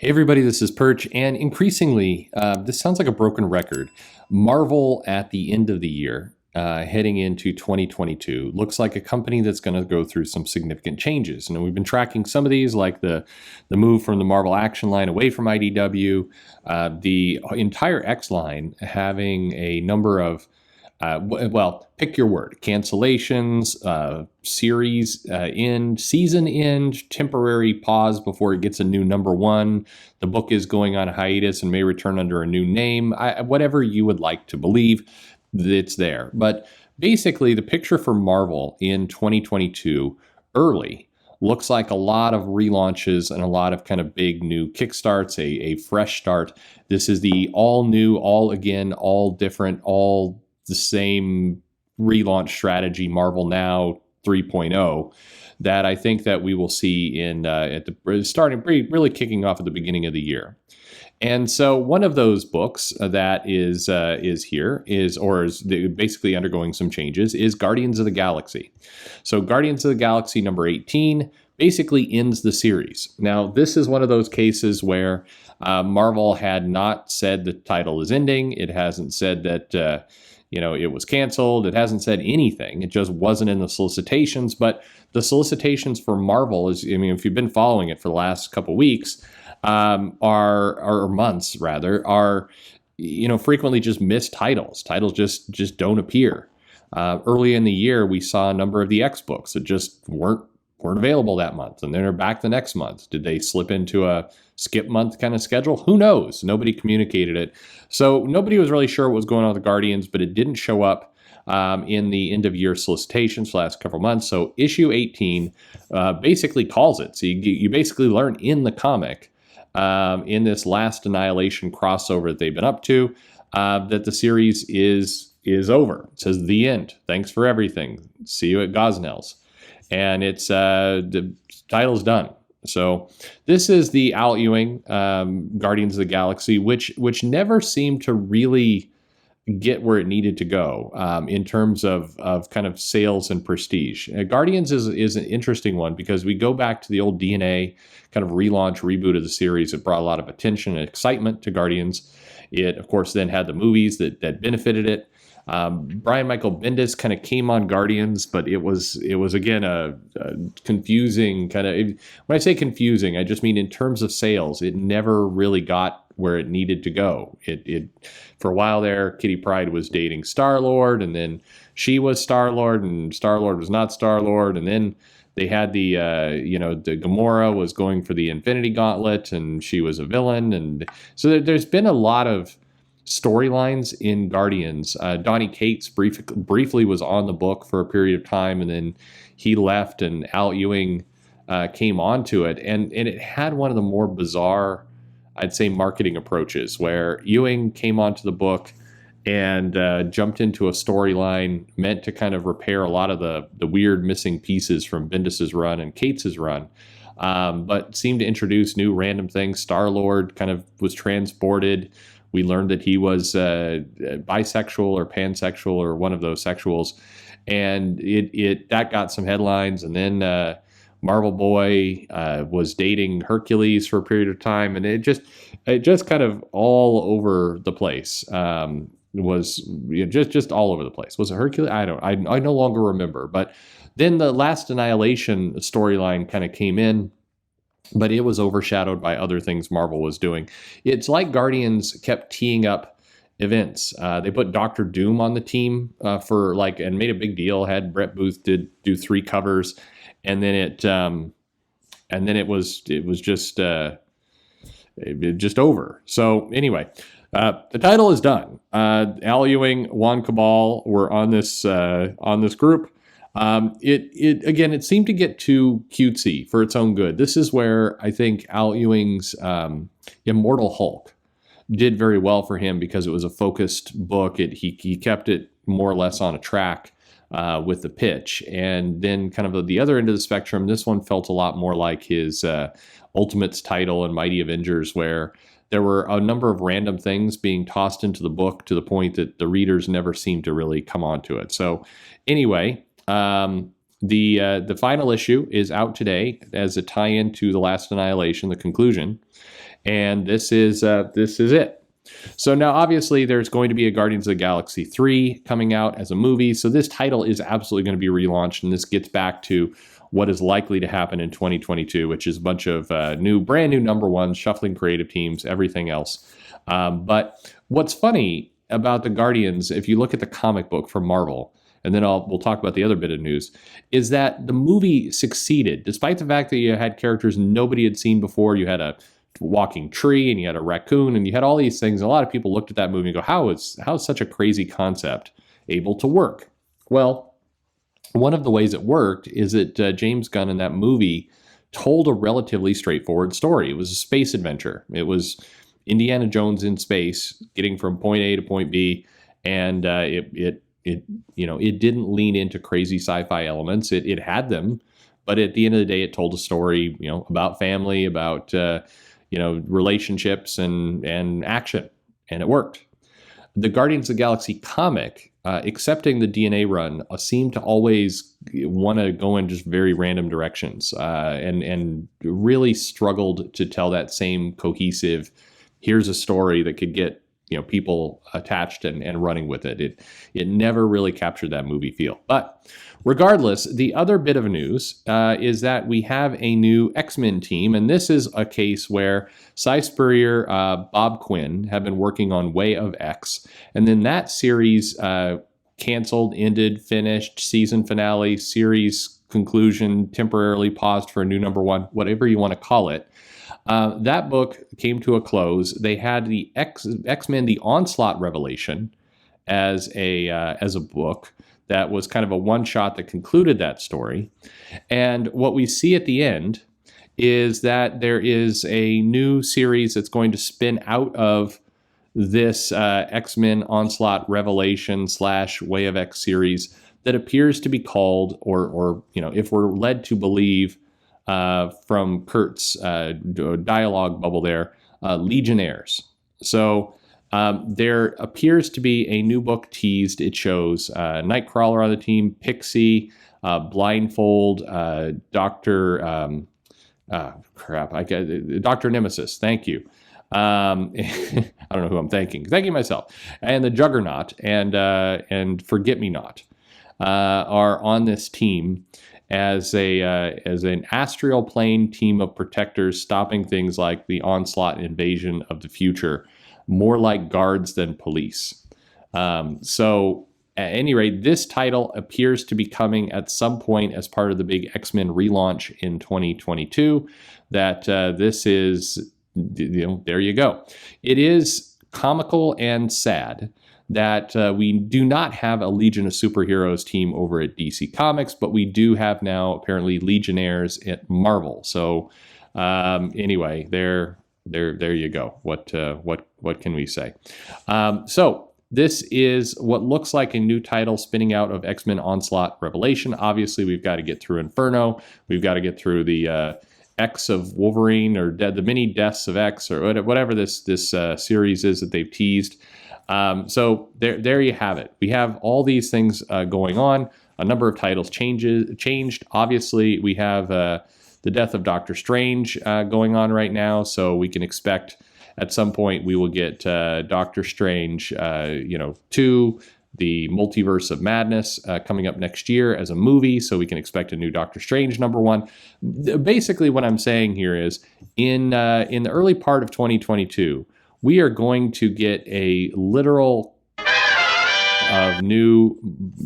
Hey everybody, this is Perch, and increasingly, this sounds like a broken record. Marvel at the end of the year, heading into 2022, looks like a company that's going to go through some significant changes. And we've been tracking some of these, like the move from the Marvel Action line away from IDW, the entire X line having a number of pick your word: cancellations, series end, season end, temporary pause before it gets a new number one. The book is going on a hiatus and may return under a new name. Whatever you would like to believe, it's there. But basically, the picture for Marvel in 2022 early looks like a lot of relaunches and a lot of kind of big new kickstarts, a fresh start. This is the all new, all again, all different, all the same relaunch strategy, Marvel Now 3.0, that I think that we will see in at the starting really kicking off at the beginning of the year. And so one of those books that is basically undergoing some changes is Guardians of the Galaxy. So Guardians of the Galaxy number 18 basically ends the series. Now, this is one of those cases where Marvel had not said the title is ending. It hasn't said that it was canceled. It hasn't said anything. It just wasn't in the solicitations. But the solicitations for Marvel if you've been following it for the last couple weeks, or months rather, are frequently just missed titles. Titles just don't appear. Early in the year, we saw a number of the X books that just weren't available that month, and then they're back the next month. Did they slip into a skip month kind of schedule? Who knows? Nobody communicated it. So nobody was really sure what was going on with the Guardians, but it didn't show up in the end of year solicitations for the last couple of months. So issue 18 basically calls it. So you basically learn in the comic, in this last Annihilation crossover that they've been up to, that the series is over. It says the end. Thanks for everything. See you at Gosnell's. And it's the title's done. So this is the Al Ewing Guardians of the Galaxy, which never seemed to really get where it needed to go in terms of kind of sales and prestige. Guardians is an interesting one because we go back to the old DNA kind of relaunch, reboot of the series. It brought a lot of attention and excitement to Guardians. It, of course, then had the movies that benefited it. Brian Michael Bendis kind of came on Guardians, but it was again a confusing kind of. When I say confusing, I just mean in terms of sales, it never really got where it needed to go. It for a while there, Kitty Pryde was dating Star-Lord, and then she was Star-Lord, and Star-Lord was not Star-Lord, and then they had the Gamora was going for the Infinity Gauntlet, and she was a villain, and so there's been a lot of storylines in Guardians. Donny Cates briefly was on the book for a period of time, and then he left, and Al Ewing came onto it, and it had one of the more bizarre, I'd say, marketing approaches, where Ewing came onto the book and jumped into a storyline meant to kind of repair a lot of the weird missing pieces from Bendis's run and Cates's run, but seemed to introduce new random things. Star-Lord kind of was transported. We learned that he was bisexual or pansexual or one of those sexuals, and that got some headlines. And then Marvel Boy was dating Hercules for a period of time, and it just kind of all over the place. Was just all over the place. Was it Hercules? I no longer remember. But then the last Annihilation storyline kind of came in, but it was overshadowed by other things Marvel was doing. It's like Guardians kept teeing up events. They put Doctor Doom on the team and made a big deal. Had Brett Booth do 3 covers, and then it was just over. So anyway, the title is done. Al Ewing, Juan Cabal were on this group. It seemed to get too cutesy for its own good. This is where I think Al Ewing's Immortal Hulk did very well for him, because it was a focused book. He kept it more or less on a track with the pitch. And then kind of at the other end of the spectrum, this one felt a lot more like his Ultimates title and Mighty Avengers, where there were a number of random things being tossed into the book to the point that the readers never seemed to really come onto it. So anyway, the final issue is out today as a tie-in to The Last Annihilation, the conclusion. and this is it. So now, obviously, there's going to be a Guardians of the Galaxy 3 coming out as a movie. So this title is absolutely going to be relaunched, and this gets back to what is likely to happen in 2022, which is a bunch of brand new number ones, shuffling creative teams, everything else. But what's funny about the Guardians, if you look at the comic book from Marvel, and then we'll talk about the other bit of news, is that the movie succeeded, despite the fact that you had characters nobody had seen before. You had a walking tree, and you had a raccoon, and you had all these things. A lot of people looked at that movie and go, how is such a crazy concept able to work? Well, one of the ways it worked is that James Gunn in that movie told a relatively straightforward story. It was a space adventure. It was Indiana Jones in space, getting from point A to point B, and it didn't lean into crazy sci-fi elements. It had them, but at the end of the day, it told a story, about family, about relationships and action, and it worked. The Guardians of the Galaxy comic, accepting the DNA run, seemed to always want to go in just very random directions, and really struggled to tell that same cohesive, here's a story that could get people attached and running with it. It never really captured that movie feel. But regardless, the other bit of news is that we have a new X-Men team, and this is a case where Cy Spurrier, Bob Quinn have been working on Way of X, and then that series canceled, ended, finished, season finale, series conclusion, temporarily paused for a new number one, whatever you want to call it. That book came to a close. They had the X-Men: The Onslaught Revelation as a book that was kind of a one-shot that concluded that story. And what we see at the end is that there is a new series that's going to spin out of this X-Men Onslaught Revelation / Way of X series that appears to be called, or if we're led to believe, from Kurt's dialogue bubble there, Legionnaires. So there appears to be a new book teased. It shows Nightcrawler on the team, Pixie, Blindfold, Dr. Dr. Nemesis. Thank you. I don't know who I'm thanking. Thanking myself. And the Juggernaut and Forget-Me-Not are on this team as an astral plane team of protectors, stopping things like the onslaught invasion of the future, more like guards than police. So at any rate, this title appears to be coming at some point as part of the big X-Men relaunch in 2022. That this is, there you go. It is comical and sad that we do not have a Legion of Superheroes team over at DC Comics, but we do have now apparently Legionnaires at Marvel. So anyway, there you go. What can we say? So this is what looks like a new title spinning out of X-Men Onslaught Revelation. Obviously, we've got to get through Inferno. We've got to get through the X of Wolverine, or the mini deaths of X, or whatever this series is that they've teased. So there you have it. We have all these things going on. A number of titles changed. Obviously, we have the death of Doctor Strange going on right now, so we can expect at some point we will get Doctor Strange 2, the Multiverse of Madness, coming up next year as a movie, so we can expect a new Doctor Strange number one. Basically, what I'm saying here is in the early part of 2022, we are going to get a literal of new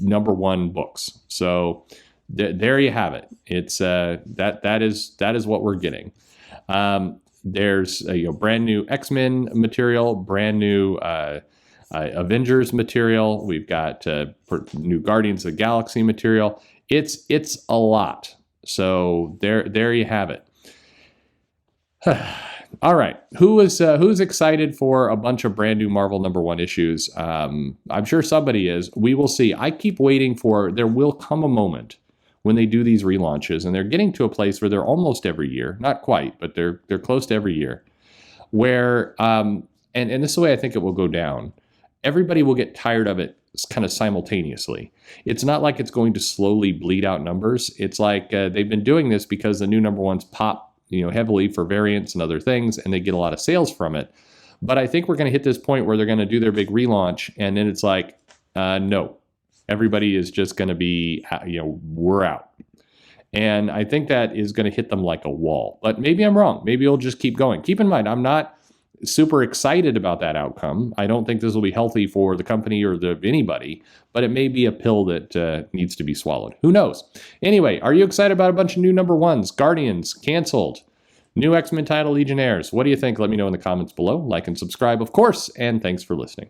number one books. So there you have it. It's that is what we're getting. There's brand new X-Men material, brand new Avengers material. We've got new Guardians of the Galaxy material. It's a lot. So there you have it. All right, who's excited for a bunch of brand new Marvel number one issues? I'm sure somebody is. We will see. I keep waiting for, there will come a moment when they do these relaunches, and they're getting to a place where they're almost every year, not quite, but they're close to every year, where and this is the way I think it will go down. Everybody will get tired of it kind of simultaneously. It's not like it's going to slowly bleed out numbers. It's like they've been doing this because the new number ones pop heavily for variants and other things, and they get a lot of sales from it. But I think we're going to hit this point where they're going to do their big relaunch, and then it's like, no, everybody is just going to be, we're out. And I think that is going to hit them like a wall. But maybe I'm wrong. Maybe it'll just keep going. Keep in mind, I'm not super excited about that outcome. I don't think this will be healthy for the company or anybody, but it may be a pill that needs to be swallowed. Who knows? Anyway, are you excited about a bunch of new number ones? Guardians canceled. New X-Men title Legionnaires. What do you think? Let me know in the comments below. Like and subscribe, of course, and thanks for listening.